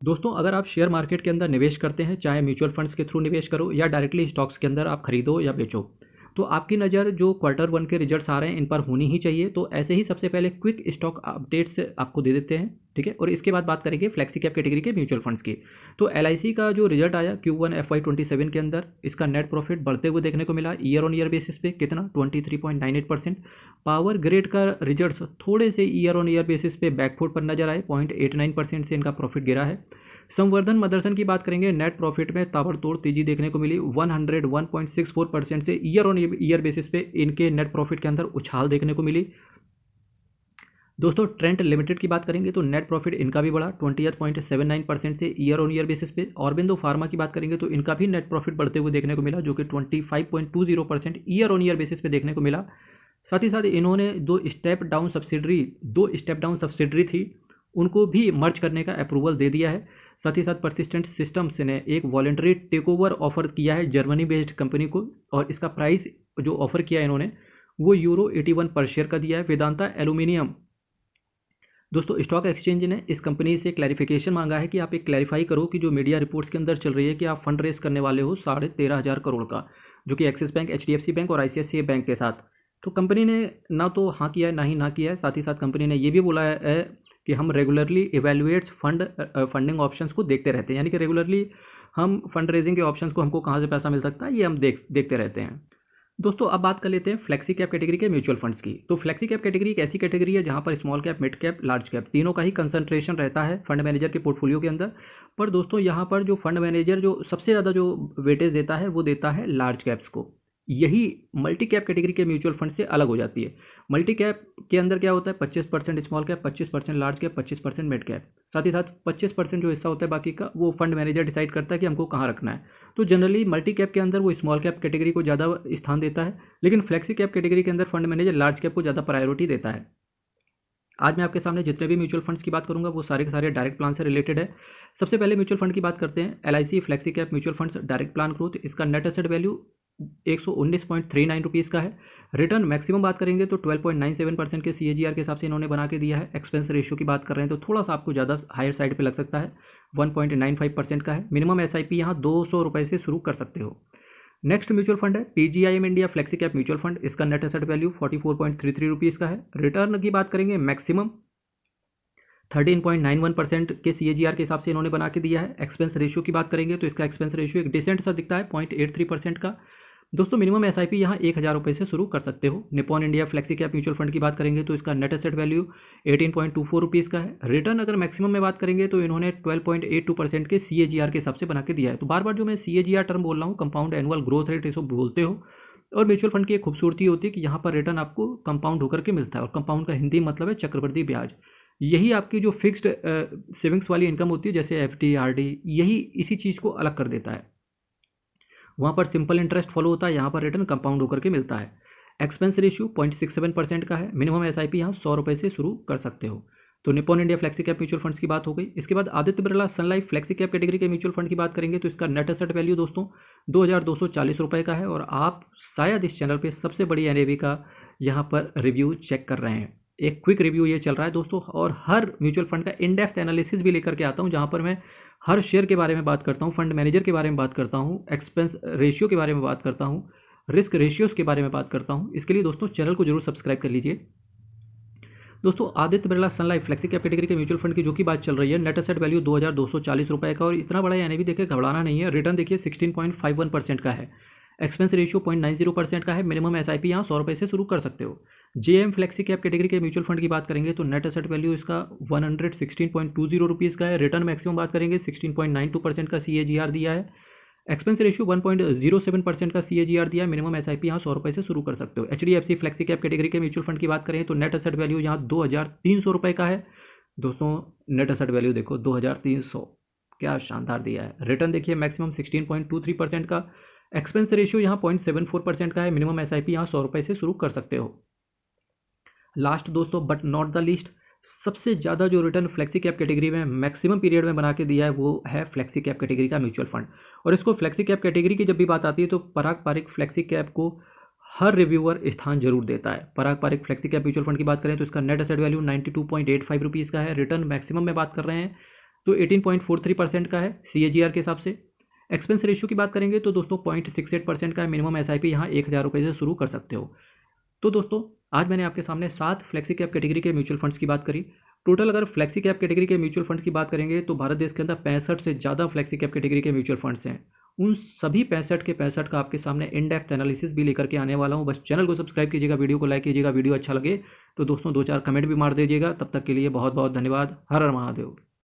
दोस्तों, अगर आप शेयर मार्केट के अंदर निवेश करते हैं, चाहे म्यूचुअल फंड्स के थ्रू निवेश करो या डायरेक्टली स्टॉक्स के अंदर आप खरीदो या बेचो, तो आपकी नज़र जो क्वार्टर वन के रिजल्ट्स आ रहे हैं इन पर होनी ही चाहिए। तो ऐसे ही सबसे पहले क्विक स्टॉक अपडेट्स आपको दे देते हैं, ठीक है। और इसके बाद बात करेंगे फ्लेक्सी कैप कैटेगरी के म्यूचुअल फंड्स की। तो एल का जो रिजल्ट आया Q1 FY27 के अंदर, इसका नेट प्रॉफिट बढ़ते हुए देखने को मिला ईयर ऑन ईयर बेसिस पे। कितना? 23.98%। पावर ग्रेड का रिजल्ट थोड़े से ईयर ऑन ईयर बेसिस पे बैकफुट पर नजर आए, 0.89% से इनका प्रॉफिट गिरा है। संवर्धन मदरसन की बात करेंगे, नेट प्रॉफिट में ताबड़तोड़ तेजी देखने को मिली, 101.64% से ईयर ऑन ईयर बेसिस पे इनके नेट प्रॉफिट के अंदर उछाल देखने को मिली। दोस्तों, ट्रेंट लिमिटेड की बात करेंगे तो नेट प्रॉफिट इनका भी बढ़ा 20.79% से ईयर ऑन ईयर बेसिस पे। ऑरबिंदो फार्मा की बात करेंगे तो इनका भी नेट प्रॉफिट बढ़ते हुए देखने को मिला, जो कि 25.20% ईयर ऑन ईयर बेसिस पे देखने को मिला। साथ ही साथ इन्होंने दो स्टेप डाउन सब्सिडरी थी, उनको भी मर्ज करने का अप्रूवल दे दिया है। साथ ही साथ परसिस्टेंट सिस्टम्स ने एक वॉलेंटरी टेक ओवर ऑफर किया है जर्मनी बेस्ड कंपनी को, और इसका प्राइस जो ऑफर किया है इन्होंने वो €81 पर शेयर का दिया है। वेदांता एल्यूमिनियम, दोस्तों स्टॉक एक्सचेंज ने इस कंपनी से क्लैरिफिकेशन मांगा है कि आप एक क्लैरिफाई करो कि जो मीडिया रिपोर्ट्स के अंदर चल रही है कि आप फंड रेस करने वाले हो 13,500 करोड़ का, जो कि एक्सिस बैंक, HDFC बैंक और ICICI बैंक के साथ। तो कंपनी ने ना तो हाँ किया है ना ही ना किया है। साथ ही साथ कंपनी ने ये भी बोला है कि हम रेगुलरली इवेल्युएट फंडिंग ऑप्शंस को देखते रहते हैं, यानी कि रेगुलरली हम फंड रेजिंग के ऑप्शंस को, हमको कहाँ से पैसा मिल सकता है ये हम देखते रहते हैं। दोस्तों, अब बात कर लेते हैं फ्लेक्सी कैप कैटेगरी के म्यूचुअल फंड्स की। तो फ्लेक्सी कैप कैटेगरी एक ऐसी कैटेगरी है जहां पर small cap, mid cap, large cap तीनों का ही कंसंट्रेशन रहता है फंड मैनेजर के पोर्टफोलियो के अंदर। पर दोस्तों, यहां पर जो फंड मैनेजर जो सबसे ज़्यादा जो वेटेज देता है वो देता है लार्ज कैप्स को। यही मल्टी कैप कैटेगरी के म्यूचुअल फंड से अलग हो जाती है। मल्टी कैप के अंदर क्या होता है? 25% small cap, 25% large cap, 25% mid cap. साथ ही साथ 25% जो हिस्सा होता है बाकी का, वो फंड मैनेजर डिसाइड करता है कि हमको कहाँ रखना है। तो जनरली मल्टी कैप के अंदर वो स्मॉल कैप कैटेगरी को ज़्यादा स्थान देता है, लेकिन फ्लेक्सी कैप कैटेगरी के अंदर फंड मैनेजर लार्ज कैप को ज़्यादा प्रायोरिटी देता है। आज मैं आपके सामने जितने भी म्यूचुअल फंड्स की बात करूंगा वो सारे के सारे डायरेक्ट प्लान से रिलेटेड है। सबसे पहले म्यूचुअल फंड की बात करते हैं, LIC flexi cap mutual funds direct plan growth. इसका नेट एसेट वैल्यू 119.39 रुपीज़ का है। रिटर्न मैक्सिमम बात करेंगे तो 12.97% के CAGR के हिसाब से इन्होंने बना के दिया है। एक्सपेंस रेशियो की बात कर रहे हैं तो थोड़ा सा आपको ज़्यादा हायर साइड पे लग सकता है, 1.95% का है। मिनिमम SIP यहाँ ₹200 से शुरू कर सकते हो। नेक्स्ट म्यूचुअल फंड है PGIM India flexi cap mutual fund. इसका नेट एसेट वैल्यू 44.33 रुपीज़ का है। रिटर्न की बात करेंगे मैक्सिमम 13.91% के CAGR के हिसाब से इन्होंने बना के दिया है। एक्सपेंस रेशियो की बात करेंगे तो इसका एक्सपेंस रेशियो एक डिसेंट सा दिखता है, 0.83% का। दोस्तों, मिनिमम SIP यहाँ ₹1,000 से शुरू कर सकते हो। Nippon India flexi cap mutual fund की बात करेंगे तो इसका नेट एसेट वैल्यू 18.24 रुपीज़ का है। रिटर्न अगर मैक्सिमम में बात करेंगे तो इन्होंने 12.82% के CAGR के हिसाब से बना के दिया है। तो बार बार जो मैं CAGR टर्म बोल रहा हूँ, कंपाउंड एनुअल ग्रोथ रेट, इसको बोलते हो। और म्यूचुअल फंड की एक खूबसूरती होती है कि यहाँ पर रिटर्न आपको कंपाउंड होकर के मिलता है, और कंपाउंड का हिंदी मतलब है चक्रवृद्धि ब्याज। यही आपकी जो फिक्स्ड सेविंग्स वाली इनकम होती है जैसे FD RD, यही इसी चीज़ को अलग कर देता है। वहाँ पर सिंपल इंटरेस्ट फॉलो होता है, यहाँ पर रिटर्न कंपाउंड होकर के मिलता है। एक्सपेंस रेशियो 0.67% का है। मिनिमम SIP यहाँ ₹100 से शुरू कर सकते हो। तो Nippon India flexi cap mutual funds की बात हो गई। इसके बाद आदित्य बिरला सन लाइफ फ्लेक्सी कैप कैटेगरी के म्यूचुअल फंड की बात करेंगे तो इसका नेट एसेट वैल्यू दोस्तों ₹2,240 का है। और आप शायद इस चैनल पे सबसे बड़ी NAV का यहाँ पर रिव्यू चेक कर रहे हैं। एक क्विक रिव्यू ये चल रहा है दोस्तों, और हर म्यूचुअल फंड का इन डेप्थ एनालिसिस भी लेकर के आता हूँ, जहाँ पर मैं हर शेयर के बारे में बात करता हूँ, फंड मैनेजर के बारे में बात करता हूँ, एक्सपेंस रेशियो के बारे में बात करता हूँ, रिस्क रेशियोज़ के बारे में बात करता हूँ। इसके लिए दोस्तों चैनल को जरूर सब्सक्राइब कर लीजिए। दोस्तों, आदित्य बिरला सन लाइफ फ्लेक्सी कैप कैटेगरी के म्यूचुअल फंड की जो की बात चल रही है, नेट एसेट वैल्यू ₹2,240 का, और इतना बड़ा NAV देखिए घबराना नहीं है। रिटर्न देखिए 16.51% का है। एक्सपेंस रेशियो 0.90% का है। मिनिमम SIP यहाँ ₹100 से शुरू कर सकते हो। JM फ्लेक्सी कैप कैटेगरी के म्यूचुअल फंड की बात करेंगे तो नेट एसेट वैल्यू इसका 116.20 रुपीज़ का है। रिटर्न मैक्सिमम बात करेंगे 16.92% का CAGR दिया है। एक्सपेंस रेशियो 1.07% का CAGR दिया है। मिनिमम SIP यहाँ ₹100 से शुरू कर सकते हो। HDFC फ्लेक्सी कैप कैटेगरी के म्यूचुअल फंड की बात करें तो नेट एसेट वैल्यू यहाँ ₹2,300 का है। दोस्तों, नेट एसेट वैल्यू देखो 2,300, क्या शानदार दिया है। रिटर्न देखिए मैक्सिमम 16.23% का। एक्सपेंस रेशियो यहाँ 0.74% का है। मिनिमम SIP यहाँ ₹100 से शुरू कर सकते हो। लास्ट दोस्तों बट नॉट द लीस्ट, सबसे ज़्यादा जो रिटर्न फ्लेक्सी कैप कैटेगरी में मैक्सिमम पीरियड में बना के दिया है वो है फ्लेक्सी कैप कैटेगरी का म्यूचुअल फंड। और इसको फ्लेक्सी कैप कैटेगरी की जब भी बात आती है तो पराग पारिक फ्लेक्सी कैप को हर रिव्यूअर स्थान जरूर देता है। Parag Parikh flexi cap mutual fund की बात करें तो इसका नेट एसेट वैल्यू 92.85 रुपीज़ का है। रिटर्न मैक्सिमम में बात कर रहे हैं तो 18.43% का है CAGR के हिसाब से। एक्सपेंस रेशियो की बात करेंगे तो दोस्तों 0.68% का है। मिनिमम SIP यहाँ 1,000 रुपये से शुरू कर सकते हो। तो दोस्तों आज मैंने आपके सामने 7 फ्लेक्सी कैप कैटेगरी के म्यूचुअल फंड्स की बात करी। टोटल अगर फ्लेक्सी कैप कैटेगरी के म्यूचुअल फंड की बात करेंगे तो भारत देश के अंदर 65 से ज़्यादा फ्लेक्सी कैप कैटेगरी के म्यूचुअल फंड्स हैं। उन सभी 65 के 65 का आपके सामने इन डेप्थ एनालिसिस भी लेकर के आने वाला हूँ। बस चैनल को सब्सक्राइब कीजिएगा, वीडियो को लाइक कीजिएगा, वीडियो अच्छा लगे तो दोस्तों 2-4 कमेंट भी मार दीजिएगा। तब तक के लिए बहुत बहुत धन्यवाद। हर हर महादेव।